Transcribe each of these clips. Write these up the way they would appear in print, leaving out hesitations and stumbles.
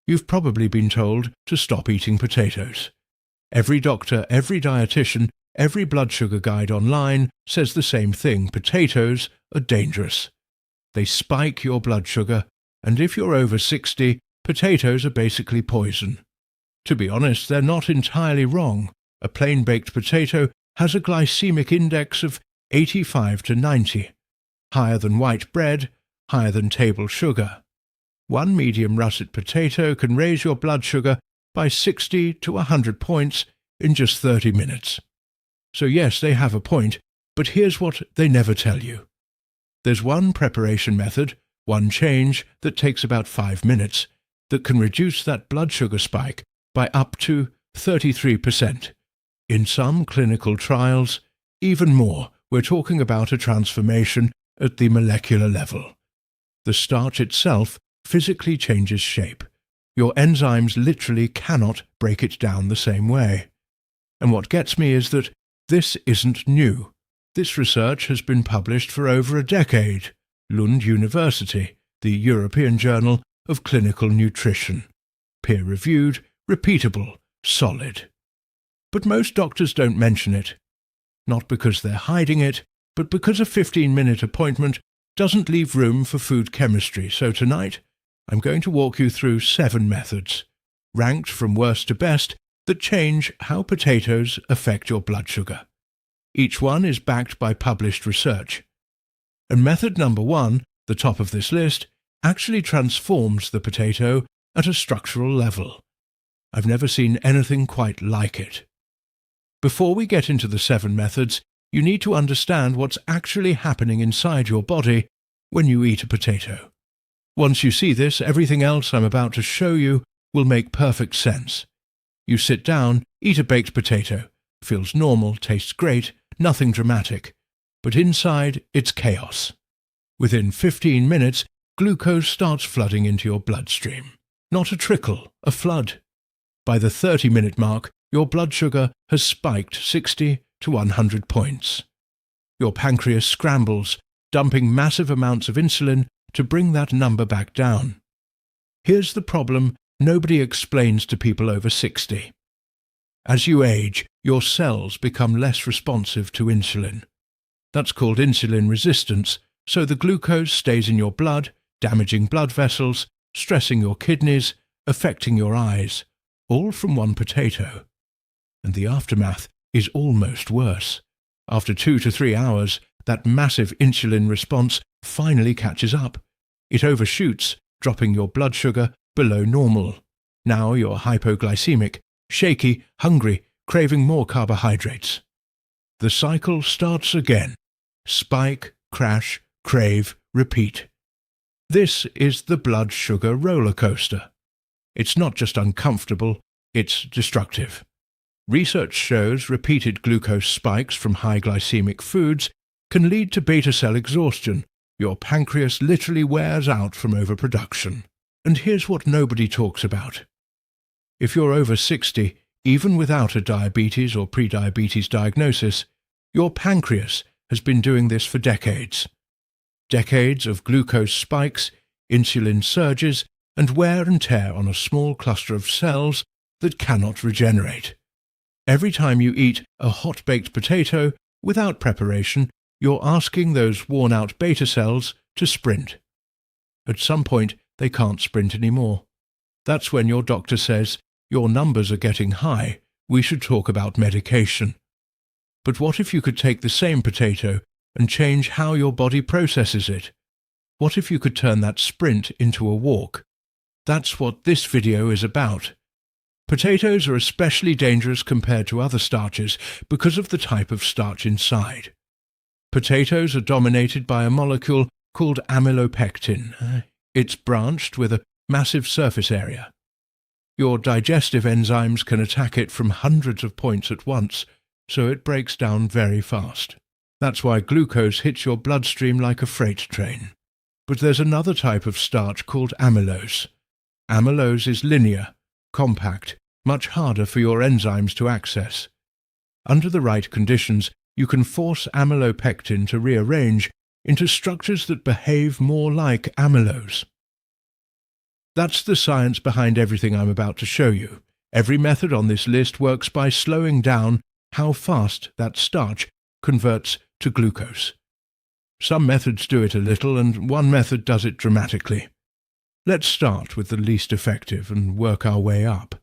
You've probably been told to stop eating potatoes. Every doctor, every dietitian, every blood sugar guide online says the same thing: potatoes are dangerous. They spike your blood sugar, and if you're over 60, potatoes are basically poison. To be honest, they're not entirely wrong. A plain-baked potato has a glycemic index of 85 to 90, higher than white bread, higher than table sugar. One medium russet potato can raise your blood sugar by 60 to 100 points in just 30 minutes. So yes, they have a point, but here's what they never tell you. There's one preparation method, one change that takes about 5 minutes, that can reduce that blood sugar spike by up to 33%. In some clinical trials, even more. We're talking about a transformation at the molecular level. The starch itself physically changes shape. Your enzymes literally cannot break it down the same way. And what gets me is that this isn't new. This research has been published for over a decade. Lund University, the European Journal of Clinical Nutrition. Peer-reviewed, repeatable, solid. But most doctors don't mention it. Not because they're hiding it, but because a 15-minute appointment doesn't leave room for food chemistry. So tonight, I'm going to walk you through 7 methods, ranked from worst to best, that change how potatoes affect your blood sugar. Each one is backed by published research. And method number 1, the top of this list, actually transforms the potato at a structural level. I've never seen anything quite like it. Before we get into the 7 methods, you need to understand what's actually happening inside your body when you eat a potato. Once you see this, everything else I'm about to show you will make perfect sense. You sit down, eat a baked potato. Feels normal, tastes great, nothing dramatic. But inside, it's chaos. Within 15 minutes, glucose starts flooding into your bloodstream. Not a trickle, a flood. By the 30-minute mark, your blood sugar has spiked 60 to 100 points. Your pancreas scrambles, dumping massive amounts of insulin to bring that number back down. Here's the problem nobody explains to people over 60. As you age, your cells become less responsive to insulin. That's called insulin resistance, so the glucose stays in your blood, damaging blood vessels, stressing your kidneys, affecting your eyes, all from one potato. And the aftermath is almost worse. After 2 to 3 hours, that massive insulin response finally catches up. It overshoots, dropping your blood sugar below normal. Now you're hypoglycemic, shaky, hungry, craving more carbohydrates. The cycle starts again. Spike, crash, crave, repeat. This is the blood sugar roller coaster. It's not just uncomfortable, it's destructive. Research shows repeated glucose spikes from high glycemic foods can lead to beta cell exhaustion. Your pancreas literally wears out from overproduction. And here's what nobody talks about. If you're over 60, even without a diabetes or prediabetes diagnosis, your pancreas has been doing this for decades. Decades of glucose spikes, insulin surges, and wear and tear on a small cluster of cells that cannot regenerate. Every time you eat a hot-baked potato without preparation, you're asking those worn-out beta cells to sprint. At some point, they can't sprint anymore. That's when your doctor says, "Your numbers are getting high, we should talk about medication." But what if you could take the same potato and change how your body processes it? What if you could turn that sprint into a walk? That's what this video is about. Potatoes are especially dangerous compared to other starches because of the type of starch inside. Potatoes are dominated by a molecule called amylopectin. It's branched with a massive surface area. Your digestive enzymes can attack it from hundreds of points at once, so it breaks down very fast. That's why glucose hits your bloodstream like a freight train. But there's another type of starch called amylose. Amylose is linear, compact, much harder for your enzymes to access. Under the right conditions, you can force amylopectin to rearrange into structures that behave more like amylose. That's the science behind everything I'm about to show you. Every method on this list works by slowing down how fast that starch converts to glucose. Some methods do it a little, and one method does it dramatically. Let's start with the least effective and work our way up.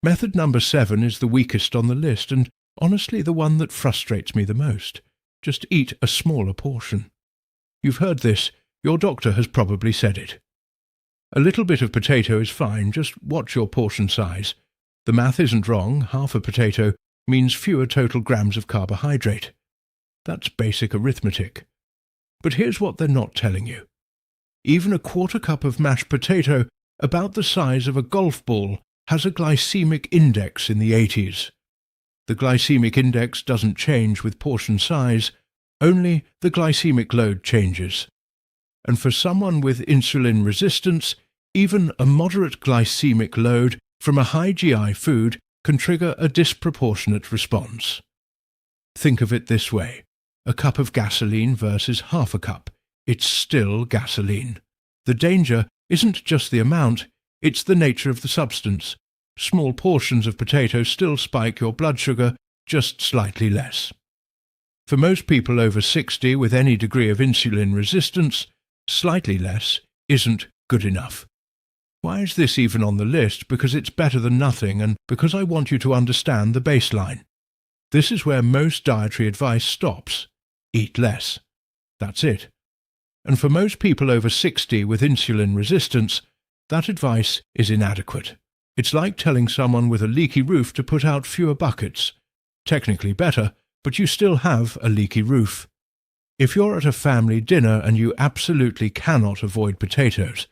Method number 7 is the weakest on the list, and honestly the one that frustrates me the most. Just eat a smaller portion. You've heard this. Your doctor has probably said it. A little bit of potato is fine, just watch your portion size. The math isn't wrong. Half a potato means fewer total grams of carbohydrate. That's basic arithmetic. But here's what they're not telling you. Even a quarter cup of mashed potato, about the size of a golf ball, has a glycemic index in the 80s. The glycemic index doesn't change with portion size, only the glycemic load changes. And for someone with insulin resistance, even a moderate glycemic load from a high GI food can trigger a disproportionate response. Think of it this way. A cup of gasoline versus half a cup. It's still gasoline. The danger isn't just the amount, it's the nature of the substance. Small portions of potato still spike your blood sugar, just slightly less. For most people over 60 with any degree of insulin resistance, slightly less isn't good enough. Why is this even on the list? Because it's better than nothing, and because I want you to understand the baseline. This is where most dietary advice stops. Eat less. That's it. And for most people over 60 with insulin resistance, that advice is inadequate. It's like telling someone with a leaky roof to put out fewer buckets. Technically better, but you still have a leaky roof. If you're at a family dinner and you absolutely cannot avoid potatoes,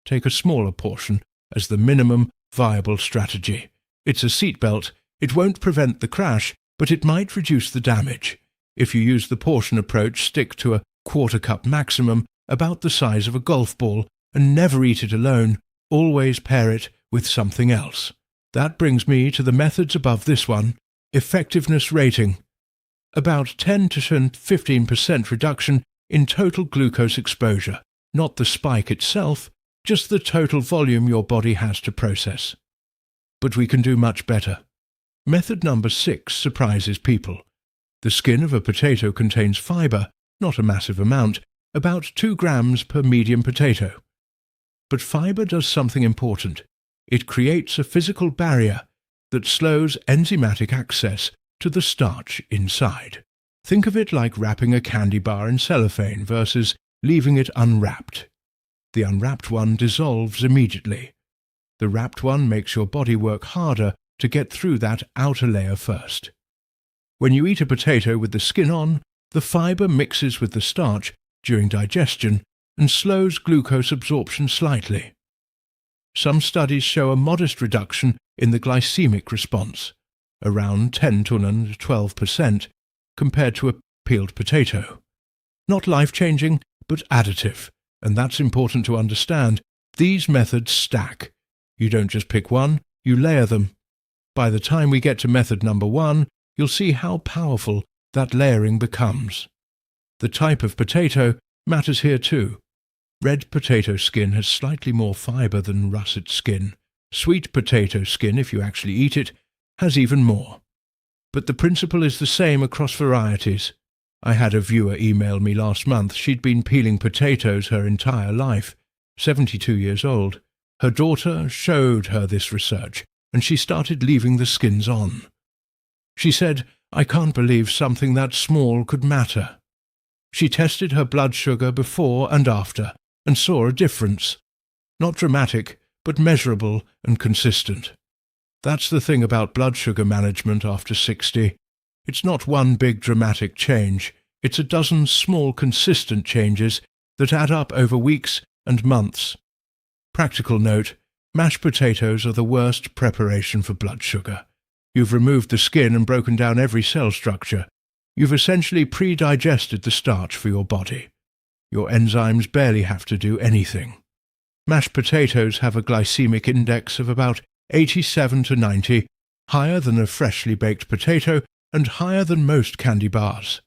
take a smaller portion as the minimum viable strategy. It's a seatbelt. It won't prevent the crash, but it might reduce the damage. If you use the portion approach, stick to a quarter cup maximum, about the size of a golf ball, and never eat it alone. Always pair it with something else. That brings me to the methods above this one. Effectiveness rating. About 10 to 15% reduction in total glucose exposure. Not the spike itself, just the total volume your body has to process. But we can do much better. Method number 6 surprises people. The skin of a potato contains fibre, not a massive amount, about 2 grams per medium potato. But fibre does something important. It creates a physical barrier that slows enzymatic access to the starch inside. Think of it like wrapping a candy bar in cellophane versus leaving it unwrapped. The unwrapped one dissolves immediately. The wrapped one makes your body work harder to get through that outer layer first. When you eat a potato with the skin on, the fibre mixes with the starch during digestion and slows glucose absorption slightly. Some studies show a modest reduction in the glycemic response, around 10 to 12%, compared to a peeled potato. Not life-changing, but additive, and that's important to understand. These methods stack. You don't just pick one, you layer them. By the time we get to method number 1, you'll see how powerful that layering becomes. The type of potato matters here too. Red potato skin has slightly more fibre than russet skin. Sweet potato skin, if you actually eat it, has even more. But the principle is the same across varieties. I had a viewer email me last month. She'd been peeling potatoes her entire life, 72 years old. Her daughter showed her this research, and she started leaving the skins on. She said, "I can't believe something that small could matter." She tested her blood sugar before and after, and saw a difference. Not dramatic, but measurable and consistent. That's the thing about blood sugar management after 60. It's not one big dramatic change. It's a dozen small consistent changes that add up over weeks and months. Practical note, mashed potatoes are the worst preparation for blood sugar. You've removed the skin and broken down every cell structure. You've essentially pre-digested the starch for your body. Your enzymes barely have to do anything. Mashed potatoes have a glycemic index of about 87 to 90, higher than a freshly baked potato and higher than most candy bars.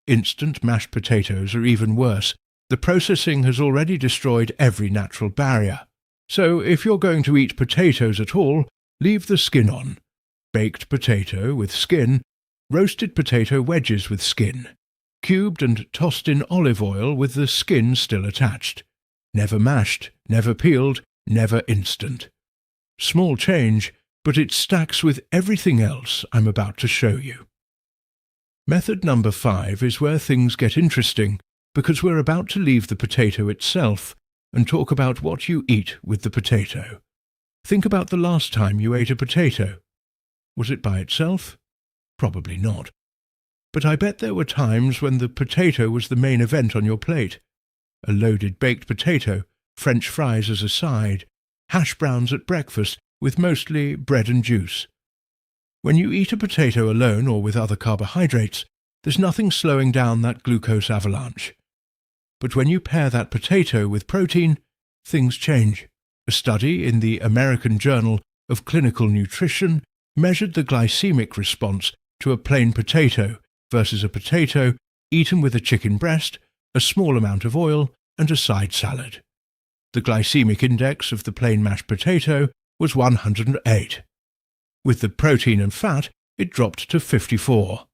Instant mashed potatoes are even worse. The processing has already destroyed every natural barrier. So if you're going to eat potatoes at all, leave the skin on. Baked potato with skin, roasted potato wedges with skin, cubed and tossed in olive oil with the skin still attached. Never mashed, never peeled, never instant. Small change, but it stacks with everything else I'm about to show you. Method number 5 is where things get interesting, because we're about to leave the potato itself and talk about what you eat with the potato. Think about the last time you ate a potato. Was it by itself? Probably not. But I bet there were times when the potato was the main event on your plate. A loaded baked potato, French fries as a side, hash browns at breakfast with mostly bread and juice. When you eat a potato alone or with other carbohydrates, there's nothing slowing down that glucose avalanche. But when you pair that potato with protein, things change. A study in the American Journal of Clinical Nutrition measured the glycemic response to a plain potato versus a potato eaten with a chicken breast, a small amount of oil, and a side salad. The glycemic index of the plain mashed potato was 108. With the protein and fat, it dropped to 54,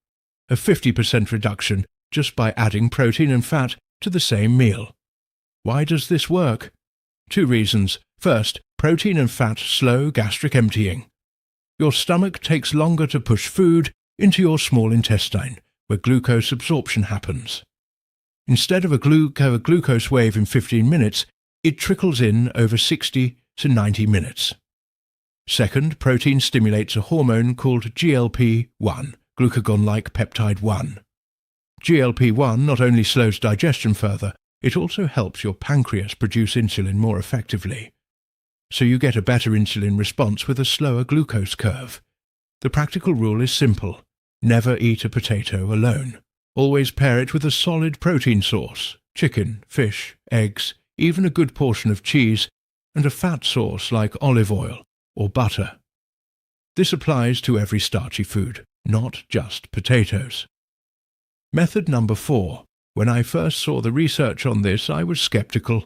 a 50% reduction just by adding protein and fat to the same meal. Why does this work? 2 reasons. First, protein and fat slow gastric emptying. Your stomach takes longer to push food into your small intestine, where glucose absorption happens. Instead of a glucose wave in 15 minutes, it trickles in over 60 to 90 minutes. Second, protein stimulates a hormone called GLP-1, glucagon-like peptide 1. GLP-1 not only slows digestion further, it also helps your pancreas produce insulin more effectively. So you get a better insulin response with a slower glucose curve. The practical rule is simple. Never eat a potato alone. Always pair it with a solid protein source, chicken, fish, eggs, even a good portion of cheese, and a fat source like olive oil or butter. This applies to every starchy food, not just potatoes. Method number 4. When I first saw the research on this, I was skeptical.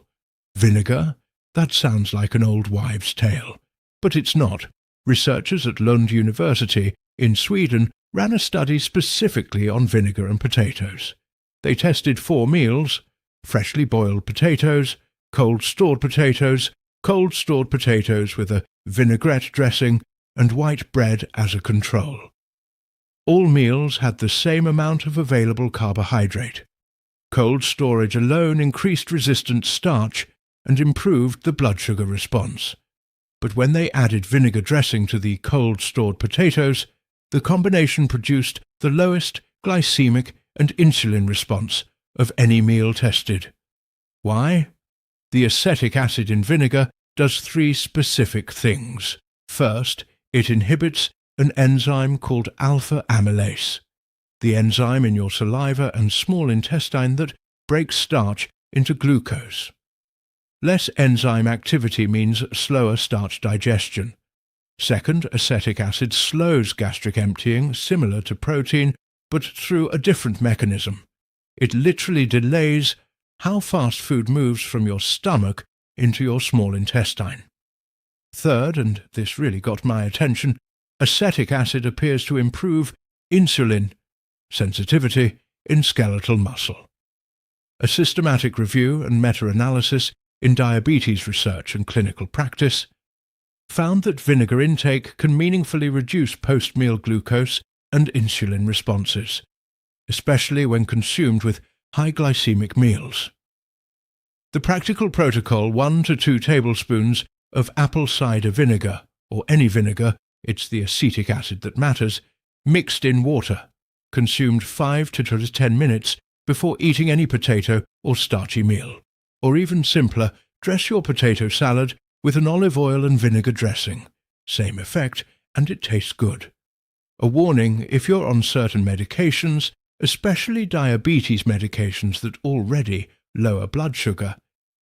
Vinegar? That sounds like an old wives' tale. But it's not. Researchers at Lund University in Sweden ran a study specifically on vinegar and potatoes. They tested 4 meals: freshly boiled potatoes, cold-stored potatoes with a vinaigrette dressing, and white bread as a control. All meals had the same amount of available carbohydrate. Cold storage alone increased resistant starch and improved the blood sugar response. But when they added vinegar dressing to the cold-stored potatoes, the combination produced the lowest glycemic and insulin response of any meal tested. Why? The acetic acid in vinegar does 3 specific things. First, it inhibits an enzyme called alpha amylase, the enzyme in your saliva and small intestine that breaks starch into glucose. Less enzyme activity means slower starch digestion. Second, acetic acid slows gastric emptying, similar to protein, but through a different mechanism. It literally delays how fast food moves from your stomach into your small intestine. Third, and this really got my attention, acetic acid appears to improve insulin sensitivity in skeletal muscle. A systematic review and meta-analysis in diabetes research and clinical practice found that vinegar intake can meaningfully reduce post-meal glucose and insulin responses, especially when consumed with high glycemic meals. The practical protocol: 1 to 2 tablespoons of apple cider vinegar, or any vinegar, it's the acetic acid that matters, mixed in water, consumed 5 to 10 minutes before eating any potato or starchy meal. Or even simpler, dress your potato salad with an olive oil and vinegar dressing. Same effect, and it tastes good. A warning: if you're on certain medications, especially diabetes medications that already lower blood sugar,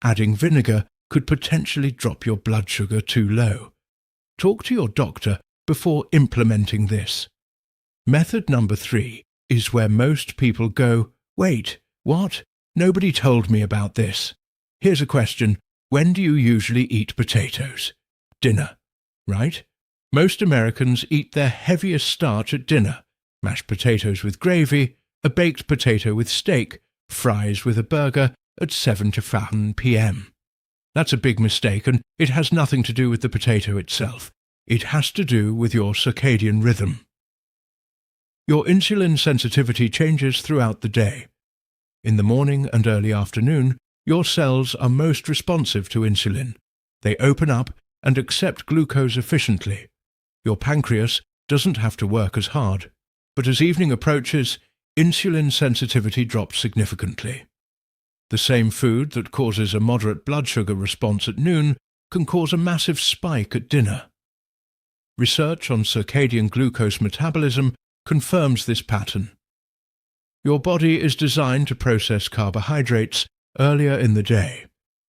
adding vinegar could potentially drop your blood sugar too low. Talk to your doctor before implementing this. Method number 3 is where most people go, wait, what? Nobody told me about this. Here's a question: When do you usually eat potatoes? Dinner, right? Most Americans eat their heaviest starch at dinner: mashed potatoes with gravy, a baked potato with steak, fries with a burger at 7 to 5 p.m. That's a big mistake, and it has nothing to do with the potato itself. It has to do with your circadian rhythm. Your insulin sensitivity changes throughout the day. In the morning and early afternoon, your cells are most responsive to insulin. They open up and accept glucose efficiently. Your pancreas doesn't have to work as hard. But as evening approaches, insulin sensitivity drops significantly. The same food that causes a moderate blood sugar response at noon can cause a massive spike at dinner. Research on circadian glucose metabolism confirms this pattern. Your body is designed to process carbohydrates earlier in the day,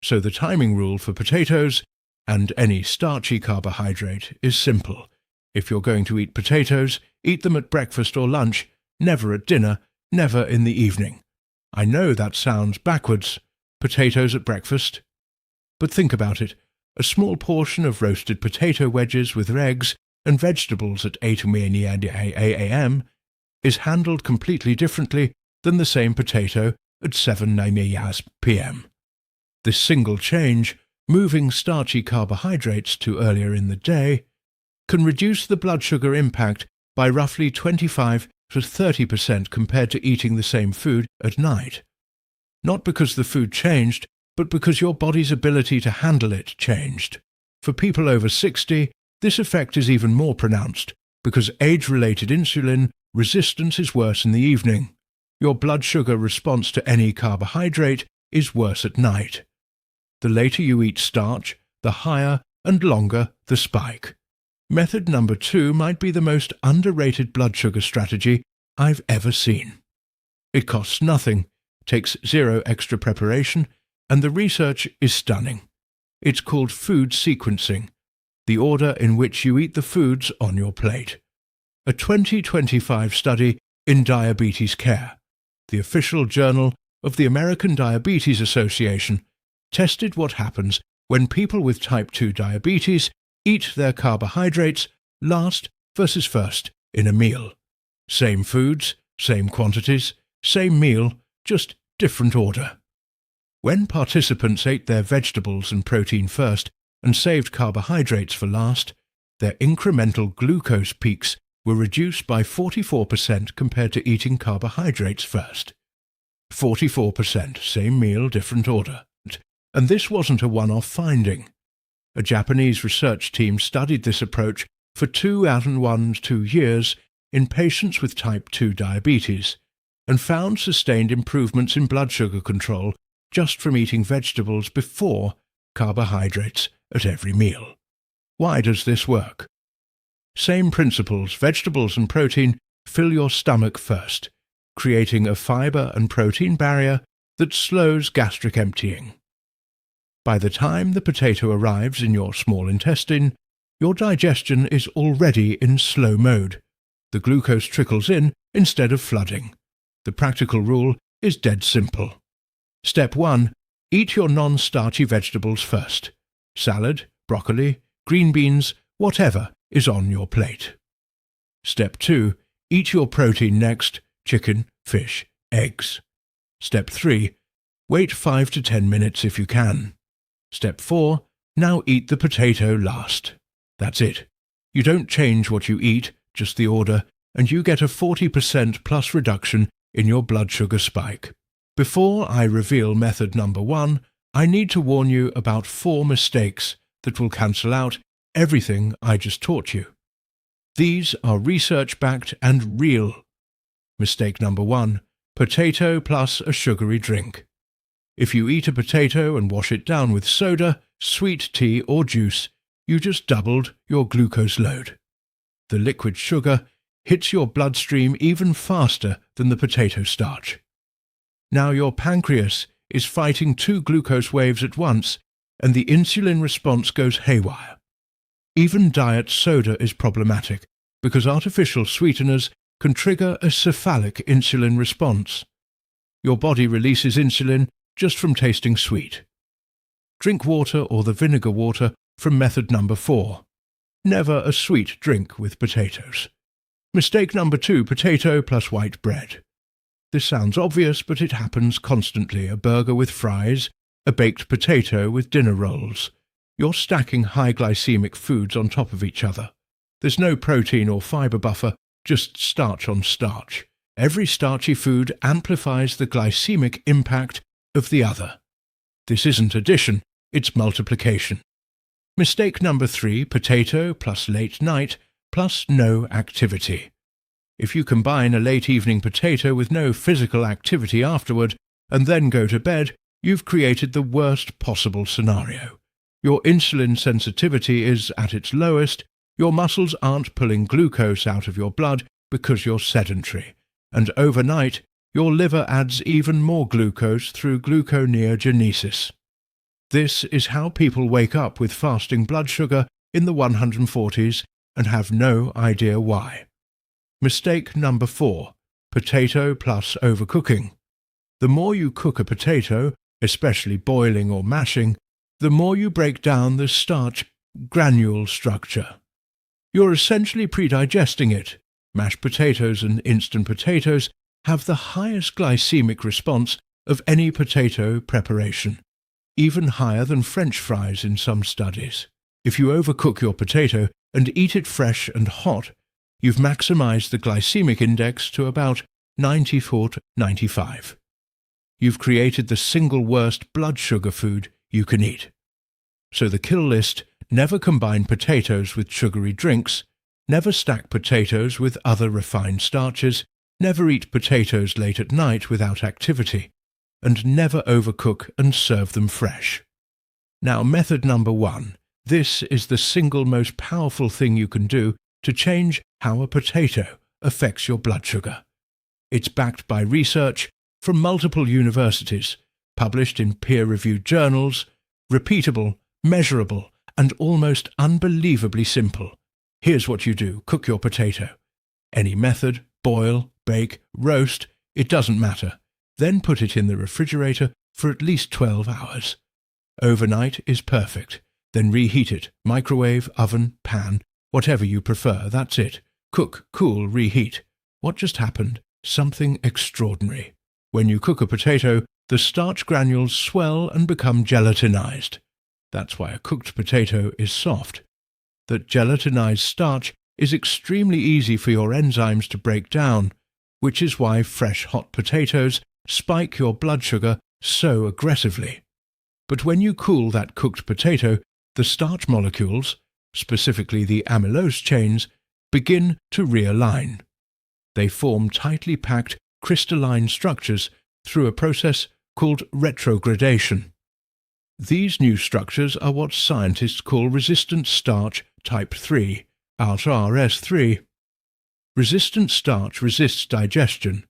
so the timing rule for potatoes and any starchy carbohydrate is simple. If you're going to eat potatoes, eat them at breakfast or lunch, never at dinner, never in the evening. I know that sounds backwards. Potatoes at breakfast? But think about it. A small portion of roasted potato wedges with eggs and vegetables at 8 a.m. is handled completely differently than the same potato at 7 p.m. This single change, moving starchy carbohydrates to earlier in the day, can reduce the blood sugar impact by roughly 25 to 30% compared to eating the same food at night. Not because the food changed, but because your body's ability to handle it changed. For people over 60, this effect is even more pronounced, because age-related insulin resistance is worse in the evening. Your blood sugar response to any carbohydrate is worse at night. The later you eat starch, the higher and longer the spike. Method number 2 might be the most underrated blood sugar strategy I've ever seen. It costs nothing, takes 0 extra preparation, and the research is stunning. It's called food sequencing, the order in which you eat the foods on your plate. A 2025 study in Diabetes Care, the official journal of the American Diabetes Association, tested what happens when people with type 2 diabetes eat their carbohydrates last versus first in a meal. Same foods, same quantities, same meal, just different order. When participants ate their vegetables and protein first and saved carbohydrates for last, their incremental glucose peaks were reduced by 44% compared to eating carbohydrates first. 44%, same meal, different order. And this wasn't a one-off finding. A Japanese research team studied this approach for 2 years in patients with type 2 diabetes and found sustained improvements in blood sugar control just from eating vegetables before carbohydrates at every meal. Why does this work? Same principles: vegetables and protein fill your stomach first, creating a fiber and protein barrier that slows gastric emptying. By the time the potato arrives in your small intestine, your digestion is already in slow mode. The glucose trickles in instead of flooding. The practical rule is dead simple. Step 1. Eat your non-starchy vegetables first. Salad, broccoli, green beans, whatever is on your plate. Step 2. Eat your protein next: chicken, fish, eggs. Step 3. Wait 5 to 10 minutes if you can. Step 4. Now eat the potato last. That's it. You don't change what you eat, just the order, and you get a 40% plus reduction in your blood sugar spike. Before I reveal method number 1, I need to warn you about 4 mistakes that will cancel out everything I just taught you. These are research-backed and real. Mistake number 1, potato plus a sugary drink. If you eat a potato and wash it down with soda, sweet tea or juice, you just doubled your glucose load. The liquid sugar hits your bloodstream even faster than the potato starch. Now your pancreas is fighting 2 glucose waves at once, and the insulin response goes haywire. Even diet soda is problematic because artificial sweeteners can trigger a cephalic insulin response. Your body releases insulin just from tasting sweet. drink water or the vinegar water from method number 4. Never a sweet drink with potatoes. Mistake number 2, potato plus white bread. This sounds obvious, but it happens constantly. A burger with fries, a baked potato with dinner rolls. You're stacking high glycemic foods on top of each other. There's no protein or fibre buffer, just starch on starch. Every starchy food amplifies the glycemic impact of the other. This isn't addition, it's multiplication. Mistake number 3, potato plus late night plus no activity. If you combine a late evening potato with no physical activity afterward and then go to bed, you've created the worst possible scenario. Your insulin sensitivity is at its lowest, your muscles aren't pulling glucose out of your blood because you're sedentary, and overnight your liver adds even more glucose through gluconeogenesis. This is how people wake up with fasting blood sugar in the 140s and have no idea why. Mistake number 4, potato plus overcooking. The more you cook a potato, especially boiling or mashing, the more you break down the starch granule structure. You're essentially predigesting it. Mashed potatoes and instant potatoes have the highest glycemic response of any potato preparation, even higher than French fries in some studies. If you overcook your potato and eat it fresh and hot, you've maximized the glycemic index to about 94-95. You've created the single worst blood sugar food you can eat. So the kill list: never combine potatoes with sugary drinks, never stack potatoes with other refined starches, never eat potatoes late at night without activity, and never overcook and serve them fresh. Now, method number 1. This is the single most powerful thing you can do to change how a potato affects your blood sugar. It's backed by research from multiple universities, published in peer-reviewed journals, repeatable, measurable, and almost unbelievably simple. Here's what you do: cook your potato. Any method, boil, bake, roast, it doesn't matter. Then put it in the refrigerator for at least 12 hours. Overnight is perfect. Then reheat it, microwave, oven, pan, whatever you prefer, that's it. Cook, cool, reheat. What just happened? Something extraordinary. When you cook a potato, the starch granules swell and become gelatinized. That's why a cooked potato is soft. That gelatinized starch is extremely easy for your enzymes to break down, which is why fresh hot potatoes spike your blood sugar so aggressively. But when you cool that cooked potato, the starch molecules, specifically the amylose chains, begin to realign. They form tightly packed crystalline structures through a process called retrogradation. These new structures are what scientists call resistant starch type 3, RS3. Resistant starch resists digestion.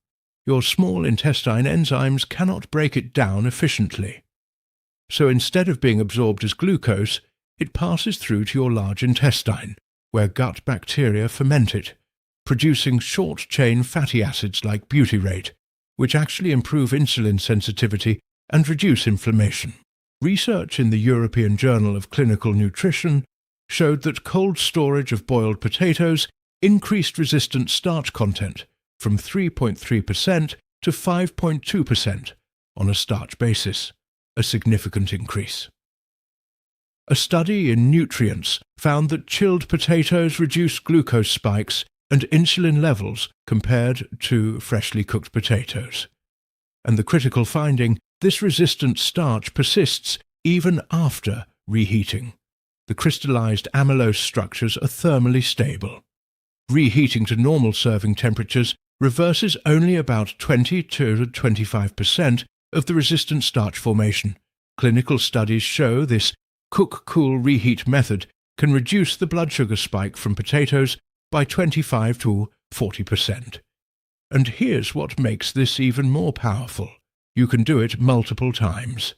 Your small intestine enzymes cannot break it down efficiently. So instead of being absorbed as glucose, it passes through to your large intestine, where gut bacteria ferment it, producing short-chain fatty acids like butyrate, which actually improve insulin sensitivity and reduce inflammation. Research in the European Journal of Clinical Nutrition showed that cold storage of boiled potatoes increased resistant starch content from 3.3% to 5.2% on a starch basis, a significant increase. A study in Nutrients found that chilled potatoes reduced glucose spikes and insulin levels compared to freshly cooked potatoes. And the critical finding: this resistant starch persists even after reheating. The crystallized amylose structures are thermally stable. Reheating to normal serving temperatures reverses only about 20 to 25% of the resistant starch formation. Clinical studies show this cook-cool-reheat method can reduce the blood sugar spike from potatoes by 25 to 40%. And here's what makes this even more powerful: you can do it multiple times.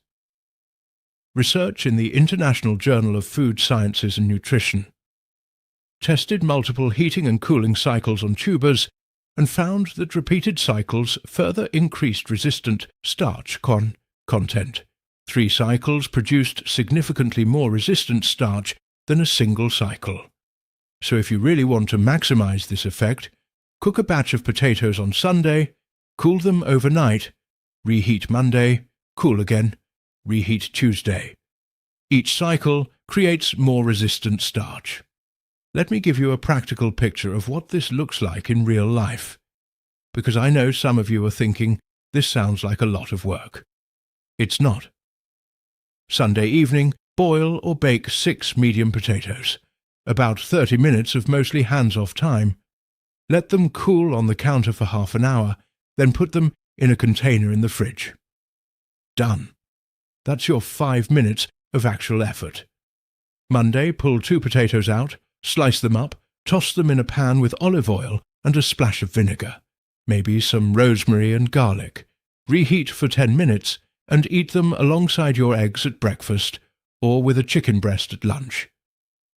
Research in the International Journal of Food Sciences and Nutrition tested multiple heating and cooling cycles on tubers and found that repeated cycles further increased resistant starch content 3 cycles produced significantly more resistant starch than a single cycle. So if you really want to maximize this effect, cook a batch of potatoes on Sunday, cool them overnight, reheat Monday, cool again, reheat Tuesday. Each cycle creates more resistant starch. Let me give you a practical picture of what this looks like in real life, because I know some of you are thinking this sounds like a lot of work. It's not. Sunday evening, boil or bake 6 medium potatoes, about 30 minutes of mostly hands-off time. Let them cool on the counter for half an hour, then put them in a container in the fridge. Done. That's your 5 minutes of actual effort. Monday, pull 2 potatoes out, slice them up, toss them in a pan with olive oil and a splash of vinegar, maybe some rosemary and garlic. Reheat for 10 minutes and eat them alongside your eggs at breakfast or with a chicken breast at lunch.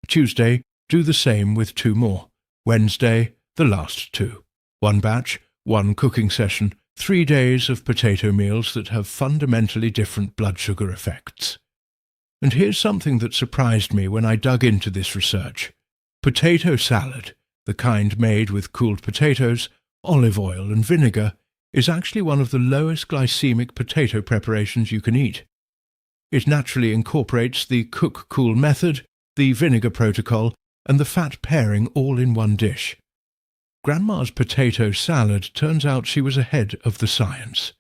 Tuesday, do the same with 2 more. Wednesday, the last 2. 1 batch, 1 cooking session, 3 days of potato meals that have fundamentally different blood sugar effects. And here's something that surprised me when I dug into this research. Potato salad, the kind made with cooled potatoes, olive oil and vinegar, is actually one of the lowest glycemic potato preparations you can eat. It naturally incorporates the cook-cool method, the vinegar protocol, and the fat pairing all in one dish. Grandma's potato salad turns out she was ahead of the science.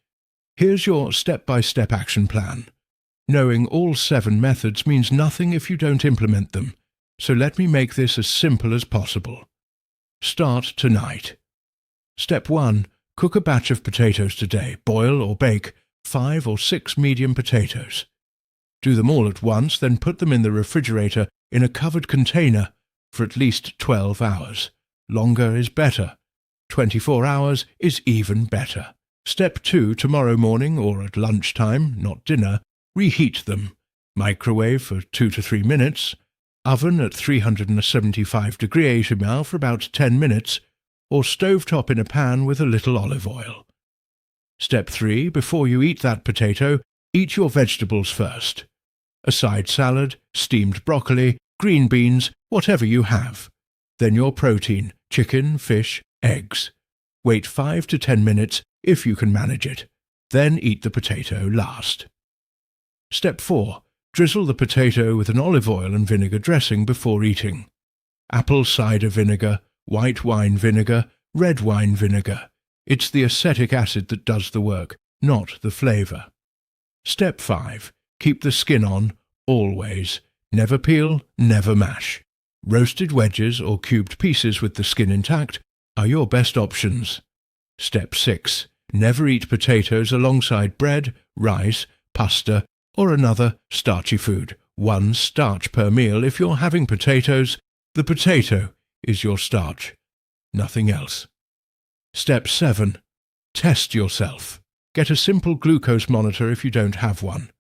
Here's your step-by-step action plan. Knowing all 7 methods means nothing if you don't implement them, so let me make this as simple as possible. Start tonight. Step 1. Cook a batch of potatoes today. Boil or bake 5 or 6 medium potatoes. Do them all at once, then put them in the refrigerator in a covered container for at least 12 hours. Longer is better. 24 hours is even better. Step 2. Tomorrow morning or at lunchtime, not dinner, reheat them. Microwave for 2 to 3 minutes. Oven at 375 degrees AHML for about 10 minutes. Or stovetop in a pan with a little olive oil. Step 3. Before you eat that potato, eat your vegetables first. A side salad, steamed broccoli, green beans, whatever you have. Then your protein, chicken, fish, eggs. Wait 5 to 10 minutes if you can manage it. Then eat the potato last. Step 4. Drizzle the potato with an olive oil and vinegar dressing before eating. Apple cider vinegar, white wine vinegar, red wine vinegar. It's the acetic acid that does the work, not the flavour. Step 5. Keep the skin on, always. Never peel, never mash. Roasted wedges or cubed pieces with the skin intact are your best options. Step 6. Never eat potatoes alongside bread, rice, pasta, or another starchy food. 1 starch per meal if you're having potatoes. The potato is your starch, nothing else. Step 7. Test yourself. Get a simple glucose monitor if you don't have one.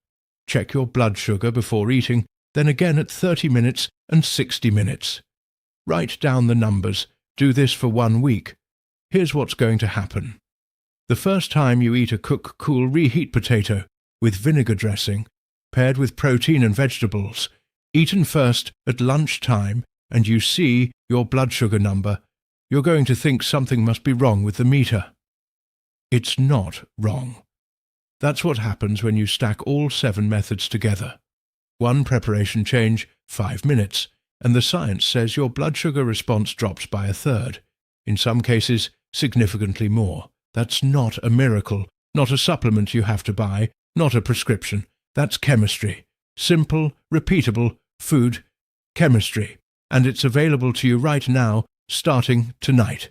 Check your blood sugar before eating, then again at 30 minutes and 60 minutes. Write down the numbers. Do this for 1 week. Here's what's going to happen. The first time you eat a cook-cool reheat potato with vinegar dressing, paired with protein and vegetables, eaten first at lunchtime, and you see your blood sugar number, you're going to think something must be wrong with the meter. It's not wrong. That's what happens when you stack all 7 methods together. 1 preparation change, 5 minutes, and the science says your blood sugar response drops by 1/3. In some cases, significantly more. That's not a miracle, not a supplement you have to buy, not a prescription. That's chemistry. Simple, repeatable, food chemistry. And it's available to you right now, starting tonight.